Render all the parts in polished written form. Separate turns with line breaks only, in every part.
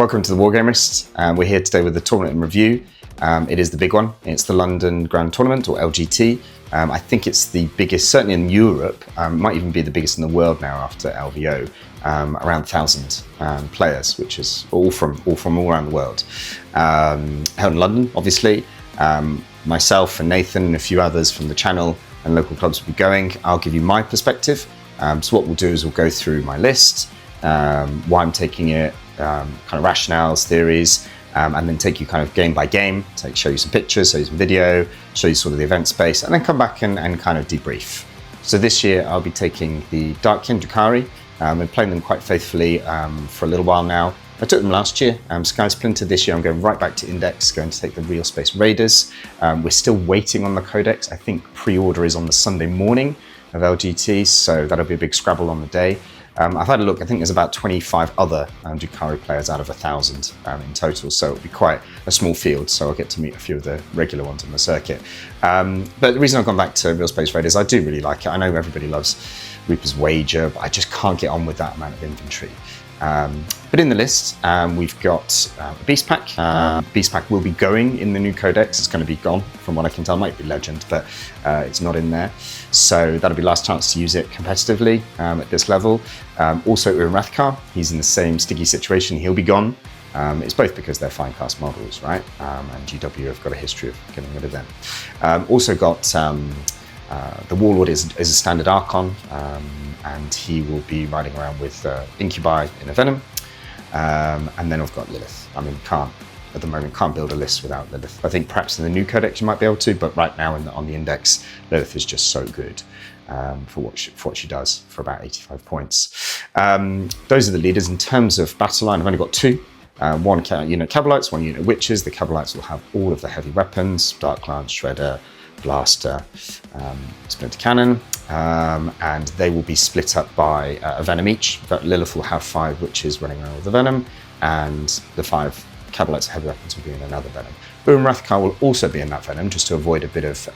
Welcome to the Wargamerists. We're here today with the tournament in review. It is the big one. It's the London Grand Tournament, or LGT. I think it's the biggest, certainly in Europe, might even be the biggest in the world now after LVO. Around 1,000 players, which is all from all around the world. Held in London, obviously. Myself and Nathan and a few others from the channel and local clubs will be going. I'll give you my perspective. So what we'll do is we'll go through my list, why I'm taking it, kind of rationales, theories, and then take you kind of game by game, show you some pictures, show you some video, show you sort of the event space, and then come back and kind of debrief. So this year I'll be taking the Dark Kin Drukhari. I've been playing them quite faithfully for a little while now. I took them last year, Sky Splinter. This year I'm going right back to Index, going to take the Realspace Raiders. We're still waiting on the Codex. I think pre-order is on the Sunday morning of LGT, so that'll be a big scrabble on the day. I've had a look, I think there's about 25 other Drukhari players out of 1,000 in total, so it'll be quite a small field, so I'll get to meet a few of the regular ones on the circuit. But the reason I've gone back to Realspace Raiders, I do really like it. I know everybody loves Reaper's Wager, but I just can't get on with that amount of infantry. But in the list, we've got a Beast Pack. Beast Pack will be going in the new Codex. It's going to be gone, from what I can tell. It might be Legend, but it's not in there. So that'll be last chance to use it competitively at this level. Also, Urien Rakarth, he's in the same sticky situation. He'll be gone. It's both because they're fine class models, right? And GW have got a history of getting rid of them. Also got the Warlord is a standard Archon, and he will be riding around with Incubi in a Venom. And then I've got Lelith. I mean, at the moment, can't build a list without Lelith. I think perhaps in the new Codex you might be able to, but right now on the Index, Lelith is just so good for what she does for about 85 points. Those are the leaders. In terms of battle line, I've only got two. One unit Kabalites, one unit Witches. The Kabalites will have all of the heavy weapons, Dark Lance, Shredder, Blaster, Splinter Cannon, and they will be split up by a Venom each. But Lelith will have 5 Witches running around with the Venom, and the 5 Kabalites heavy weapons will be in another Venom. Urien Rakarth will also be in that Venom, just to avoid a bit of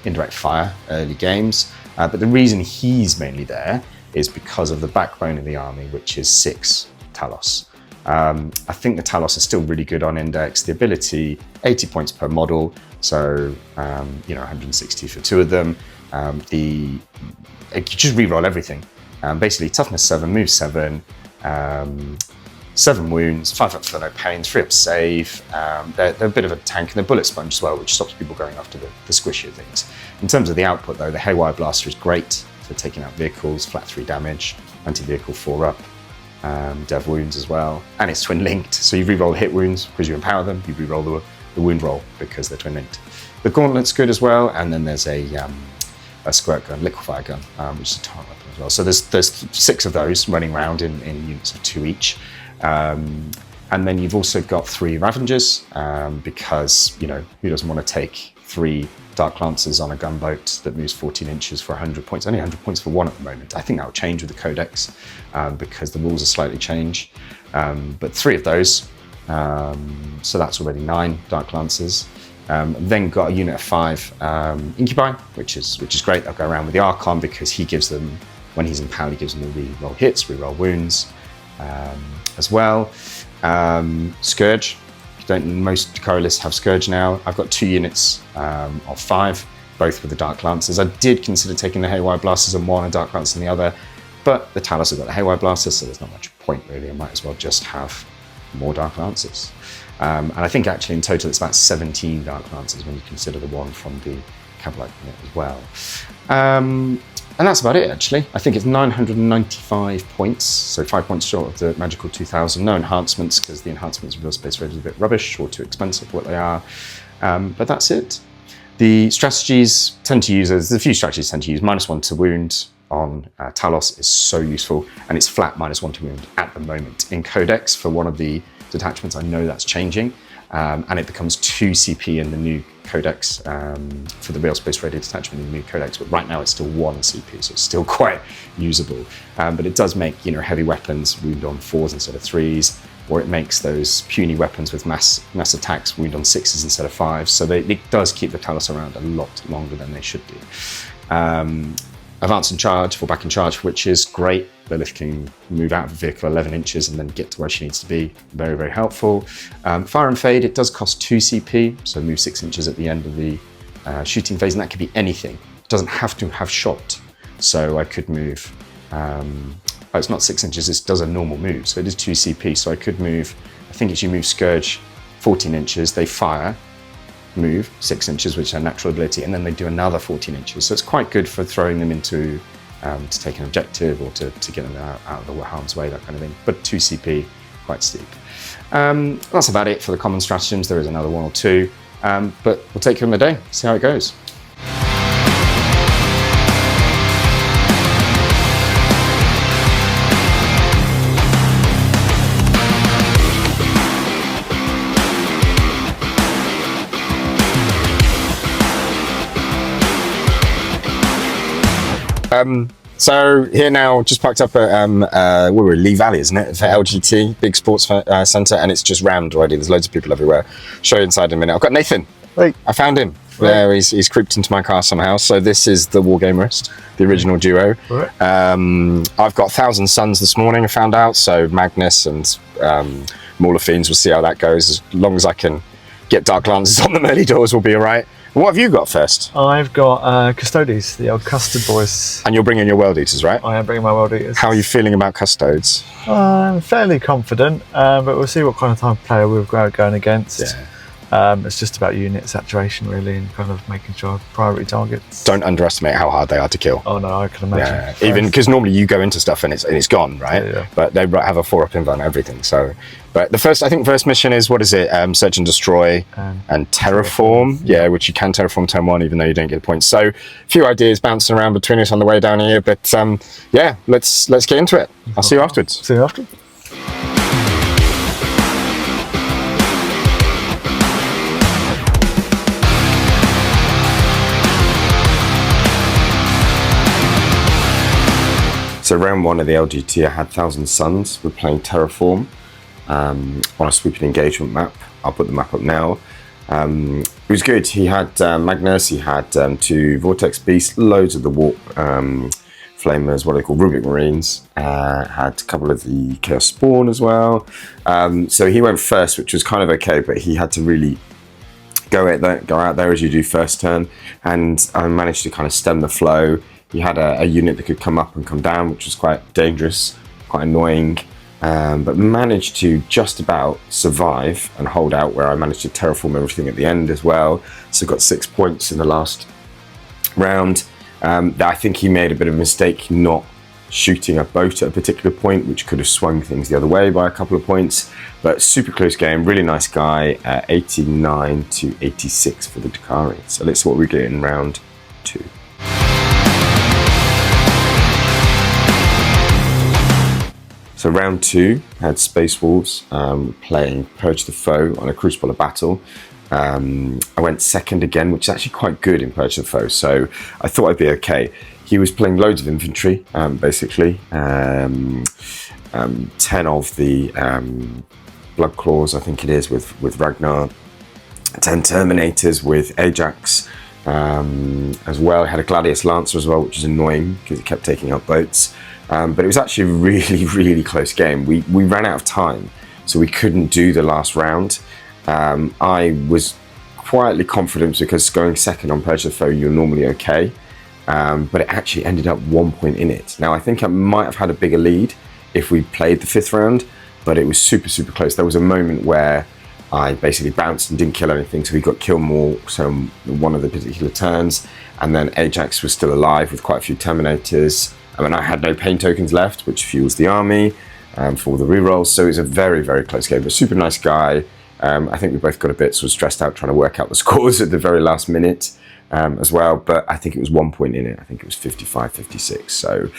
indirect fire early games. But the reason he's mainly there is because of the backbone of the army, which is 6 Talos. I think the Talos are still really good on Index. The ability, 80 points per model, so 160 for 2 of them. You just re-roll everything. Basically, toughness 7, move 7, 7 wounds, 5 up for no pain, 3 up save. They're a bit of a tank, and they're bullet sponge as well, which stops people going after the squishier things. In terms of the output, though, the Haywire Blaster is great for taking out vehicles, flat 3 damage, anti-vehicle 4 up. Dev wounds as well, and it's twin linked, so you re-roll hit wounds because you empower them, you re-roll the wound roll because they're twin linked. The gauntlet's good as well, and then there's a squirt gun, liquefier gun, which is a taunt weapon as well. So there's 6 of those running around in units of 2 each, and then you've also got 3 Ravengers, because who doesn't want to take 3 Dark Lancers on a gunboat that moves 14 inches for 100 points, only 100 points for 1 at the moment. I think that will change with the Codex because the rules are slightly changed. But 3 of those, so that's already 9 Dark Lancers. Then got a unit of 5 Incubi, which is great. They'll go around with the Archon because he gives them, when he's in power, he gives them the re-roll hits, re-roll wounds as well. Scourge. Most Drukhari lists have Scourge now. I've got 2 units of 5, both with the Dark Lancers. I did consider taking the Haywire Blasters on one and Dark Lance on the other, but the Talos have got the Haywire Blasters, so there's not much point really. I might as well just have more Dark Lancers. And I think actually in total it's about 17 Dark Lancers when you consider the one from the Kabalite unit as well. And that's about it actually. I think it's 995 points, so 5 points short of the magical 2000. No enhancements because the enhancements of Realspace Raiders are a bit rubbish or too expensive for what they are. But that's it. The strategies tend to use, there's a few strategies tend to use. -1 to wound on Talos is so useful, and it's flat -1 to wound at the moment. In Codex for one of the detachments, I know that's changing, and it becomes 2 CP in the new Codex for the Realspace Raider detachment in the new Codex, but right now it's still 1 CP, so it's still quite usable. But it does make heavy weapons wound on 4s instead of 3s, or it makes those puny weapons with mass attacks wound on 6s instead of 5s. So it does keep the Talos around a lot longer than they should do. advance and charge, fall back and charge, which is great. Lelith can move out of the vehicle 11 inches and then get to where she needs to be. Very, very helpful. Fire and Fade, it does cost 2 CP, so move 6 inches at the end of the shooting phase, and that could be anything. It doesn't have to have shot. So I could move, it's not 6 inches, it does a normal move, so it is 2 CP, so I could move, I think it's you move Scourge 14 inches, they fire, move 6 inches, which is their natural ability, and then they do another 14 inches. So it's quite good for throwing them into, to take an objective or to get them out of the harm's way, that kind of thing. But 2 CP, quite steep. That's about it for the common stratagems. There is another 1 or 2, but we'll take you on the day, see how it goes. So here now, just parked up at we were in Lee Valley, isn't it? For LGT, big sports centre, and it's just rammed already. There's loads of people everywhere. Show you inside in a minute. I've got Nathan.
Hey.
I found him. There, he's creeped into my car somehow. So this is the Wargamerist, the original duo.
Right.
I've got 1,000 Suns this morning, I found out. So Magnus and Mauler Fiends, we'll see how that goes. As long as I can get Dark Lances on them early doors, we'll be all right. What have you got first?
I've got Custodes, the old Custard boys.
And you're bringing your World Eaters, right?
I am bringing my World Eaters.
How are you feeling about Custodes?
I'm fairly confident, but we'll see what kind of type of player we're going against.
Yeah.
It's just about unit saturation, really, and kind of making sure priority targets.
Don't underestimate how hard they are to kill.
Oh no, I can imagine.
Yeah. Even because normally you go into stuff and it's gone, right?
Yeah.
But they have a 4-up inv on everything. So, but the first mission is, what is it? Search and destroy and terraform. Yeah, which you can terraform turn 1, even though you don't get points. So, a few ideas bouncing around between us on the way down here. But yeah, let's get into it. I'll see you afterwards.
See you after.
So round 1 of the LGT, I had 1,000 Suns. We're playing Terraform on a sweeping engagement map. I'll put the map up now. It was good. He had Magnus, he had 2 Vortex Beasts, loads of the Warp Flamers, what are they called, Rubric Marines. Had a couple of the Chaos Spawn as well. So he went first, which was kind of okay, but he had to really go out there as you do first turn, and I managed to kind of stem the flow. He had a unit that could come up and come down, which was quite dangerous, quite annoying, but managed to just about survive and hold out, where I managed to terraform everything at the end as well. So got 6 points in the last round. I think he made a bit of a mistake not shooting a boat at a particular point, which could have swung things the other way by a couple of points. But super close game, really nice guy, 89 to 86 for the Drukhari. So let's see what we get in round 2. So round 2 had Space Wolves playing Purge the Foe on a Crucible of Battle. I went second again, which is actually quite good in Purge the Foe, so I thought I'd be okay. He was playing loads of infantry, basically. 10 of the Blood Claws, I think it is, with Ragnar. 10 Terminators with Ajax as well. It had a Gladius Lancer as well, which is annoying because it kept taking out boats. But it was actually a really, really close game. We ran out of time, so we couldn't do the last round. I was quietly confident because going second on Purge the Foe, you're normally okay. But it actually ended up 1 point in it. Now, I think I might have had a bigger lead if we played the 5th round, but it was super, super close. There was a moment where I basically bounced and didn't kill anything, so we got kill more, so one of the particular turns, and then Ajax was still alive with quite a few Terminators. I mean, I had no pain tokens left, which fuels the army for the rerolls, so it was a very, very close game, but super nice guy. I think we both got a bit sort of stressed out trying to work out the scores at the very last minute as well, but I think it was 1 point in it. I think it was 55-56, so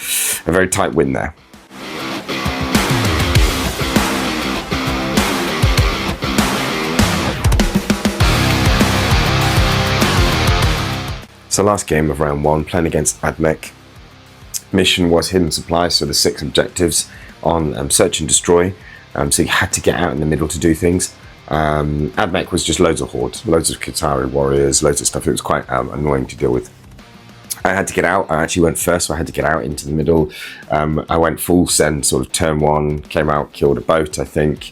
a very tight win there. So last game of round 1, playing against Admech. Mission was hidden supply, so the 6 objectives on search and destroy. So you had to get out in the middle to do things. Admech was just loads of hordes, loads of Kabalite Warriors, loads of stuff. It was quite annoying to deal with.
I had to get out. I actually went first, so I had to get out into the middle. I went full send, sort of turn 1, came out, killed a boat, I think,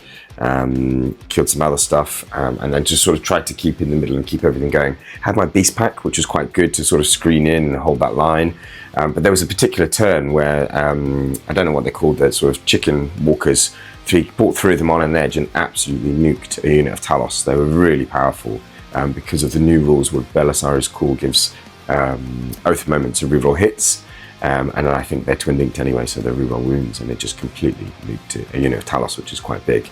killed some other stuff, and then just sort of tried to keep in the middle and keep everything going. Had my beast pack, which was quite good to sort of screen in and hold that line. But there was a particular turn where, I don't know what they're called, the sort of chicken walkers, brought 3 of them on an edge and absolutely nuked a unit of Talos. They were really powerful because of the new rules where Belisarius Call gives Oath Moments to reroll hits, and then I think they're twin linked anyway, so they reroll wounds, and they just completely nuked a unit of Talos, which is quite big.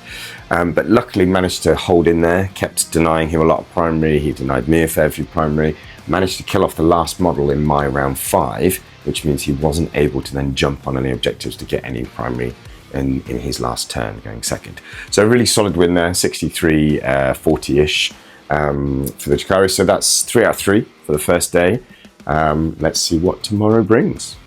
But luckily managed to hold in there, kept denying him a lot of primary, he denied me a fair few primary, managed to kill off the last model in my round 5, which means he wasn't able to then jump on any objectives to get any primary in his last turn, going second. So a really solid win there, 63, 40-ish for the Drukhari. So that's 3 out of 3 for the first day. Let's see what tomorrow brings.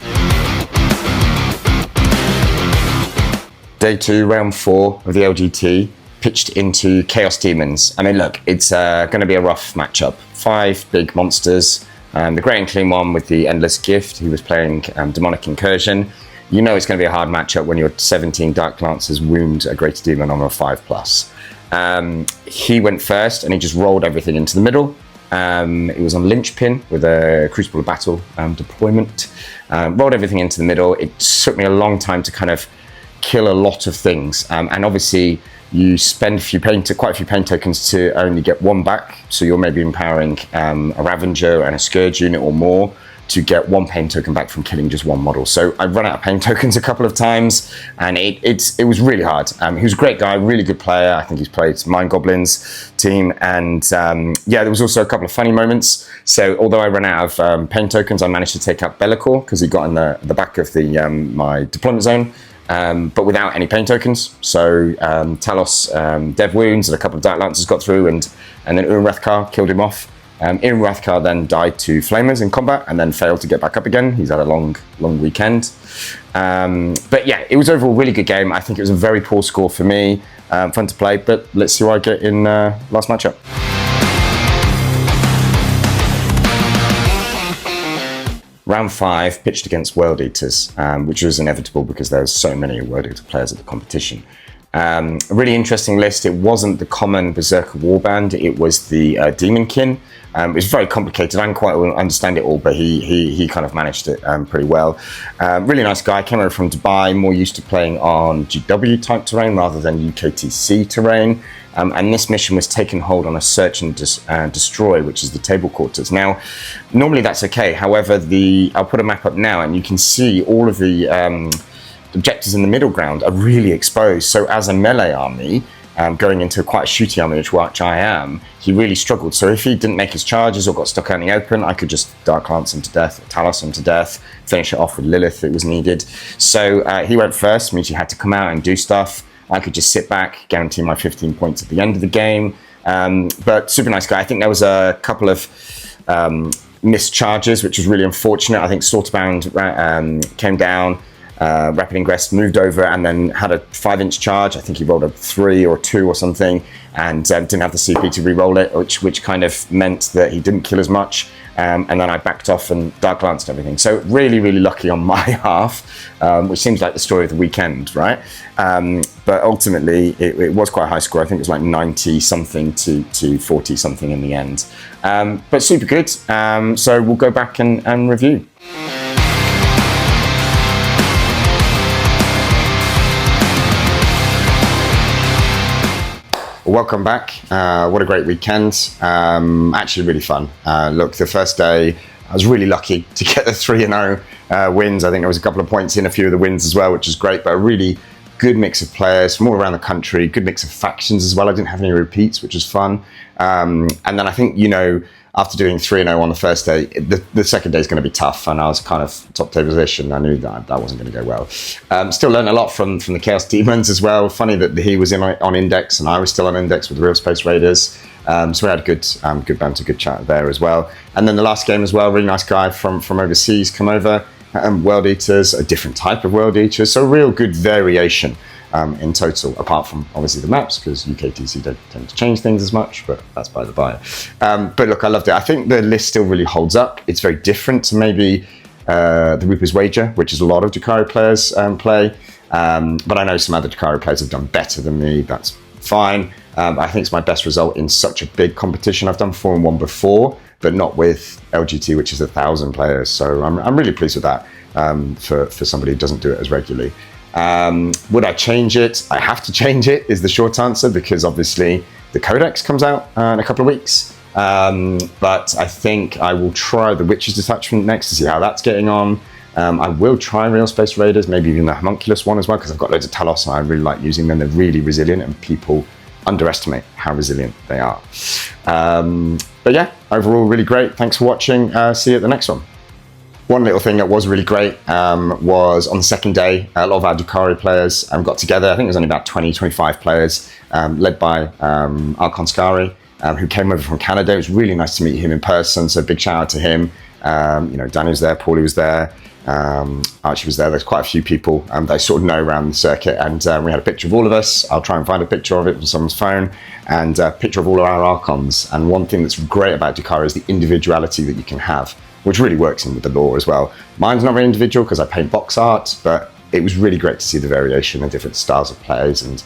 Day 2, round 4 of the LGT, pitched into Chaos Demons. I mean, look, it's going to be a rough matchup. 5 big monsters. The Grey and Clean one with the Endless Gift, he was playing Demonic Incursion. You know it's going to be a hard matchup when your 17 Dark Lancers wound a Greater Demon on a 5+. He went first and he just rolled everything into the middle. It was on Linchpin with a Crucible of Battle deployment. Rolled everything into the middle. It took me a long time to kind of kill a lot of things. And obviously you spend quite a few pain tokens to only get 1 back. So you're maybe empowering a Ravager and a Scourge unit or more to get 1 pain token back from killing just 1 model. So I run out of pain tokens a couple of times, and it was really hard. He was a great guy, really good player. I think he's played Mind Goblins team, and yeah, there was also a couple of funny moments. So although I ran out of pain tokens, I managed to take out Bellicor because he got in the back of the my deployment zone, but without any pain tokens. So Talos dev wounds and a couple of Dark Lancers got through, and then Urien Rakarth killed him off. Urien Rakarth then died to Flamers in combat and then failed to get back up again. He's had a long weekend. But yeah, it was overall a really good game. I think it was a very poor score for me. Fun to play, but let's see what I get in last matchup. Round 5, pitched against World Eaters, which was inevitable because there were so many World Eater players at the competition. A really interesting list. It wasn't the common Berserker Warband, it was the Demonkin. It was very complicated. I didn't quite understand it all, but he kind of managed it pretty well. Really nice guy, came over from Dubai, more used to playing on GW type terrain rather than UKTC terrain. And this mission was taken hold on a Search and Destroy, which is the Table Quarters. Now, normally that's okay. However, I'll put a map up now and you can see all of the objectives in the middle ground are really exposed. So as a melee army, going into quite a shooty army, which I am, he really struggled. So if he didn't make his charges or got stuck out in the open, I could just Dark Lance him to death, or Talos him to death, finish it off with Lelith if it was needed. So he went first, means he had to come out and do stuff. I could just sit back, guarantee my 15 points at the end of the game. But super nice guy. I think there was a couple of missed charges, which was really unfortunate. I think Slaughterbound came down, Rapid Ingress moved over and then had a 5-inch charge. I think he rolled a 3 or 2 or something, and didn't have the CP to re-roll it, which kind of meant that he didn't kill as much. And then I backed off and Dark Lanced everything. So really, really lucky on my half, which seems like the story of the weekend, right? But ultimately, it was quite a high score. I think it was like 90-something to 40-something in the end. But super good. So we'll go back and review. Welcome back. What a great weekend. Actually really fun. Look, the first day I was really lucky to get the 3-0 wins. I think there was a couple of points in a few of the wins as well, which is great, but a really good mix of players from all around the country, good mix of factions as well. I didn't have any repeats, which was fun. And then I think, after doing 3-0 on the first day, the second day is going to be tough, and I was kind of top table position. I knew that wasn't going to go well. Still learned a lot from the Chaos Demons as well. Funny that he was on index and I was still on index with the Realspace Raiders. So we had good banter, good chat there as well. And then the last game as well, really nice guy from overseas come over. World Eaters, a different type of World Eaters, so real good variation.
in total, apart from obviously the maps, because UKTC don't tend to change things as much, but that's by the by. But look, I loved it. I think the list still really holds up. It's very different to maybe the Reaper's Wager, which is a lot of Drukhari players play. But I know some other Drukhari players have done better than me. That's fine. I think it's my best result in such a big competition. I've done 4-1 before, but not with LGT, which is 1,000 players. So I'm really pleased with that for somebody who doesn't do it as regularly. Would I change it? I have to change it, is the short answer, because obviously the Codex comes out in a couple of weeks. But I think I will try the Witch's Detachment next to see how that's getting on. I will try Realspace Raiders, maybe even the Haemonculus one as well, because I've got loads of talons and I really like using them. They're really resilient and people underestimate how resilient they are. But yeah, overall really great. Thanks for watching. See you at the next one. One little thing that was really great was on the second day, a lot of our Drukhari players got together. I think it was only about 20, 25 players, led by Archon, who came over from Canada. It was really nice to meet him in person, so big shout out to him. You know, Danny was there, Paulie was there, Archie was there. There's quite a few people that I sort of know around the circuit, and we had a picture of all of us. I'll try and find a picture of it from someone's phone, and a picture of all of our Archons. And one thing that's great about Drukhari is the individuality that you can have, which really works in with the lore as well. Mine's not very individual because I paint box art, but it was really great to see the variation and different styles of players and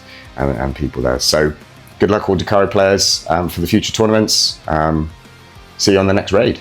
people there. So good luck all Drukhari players for the future tournaments. See you on the next raid.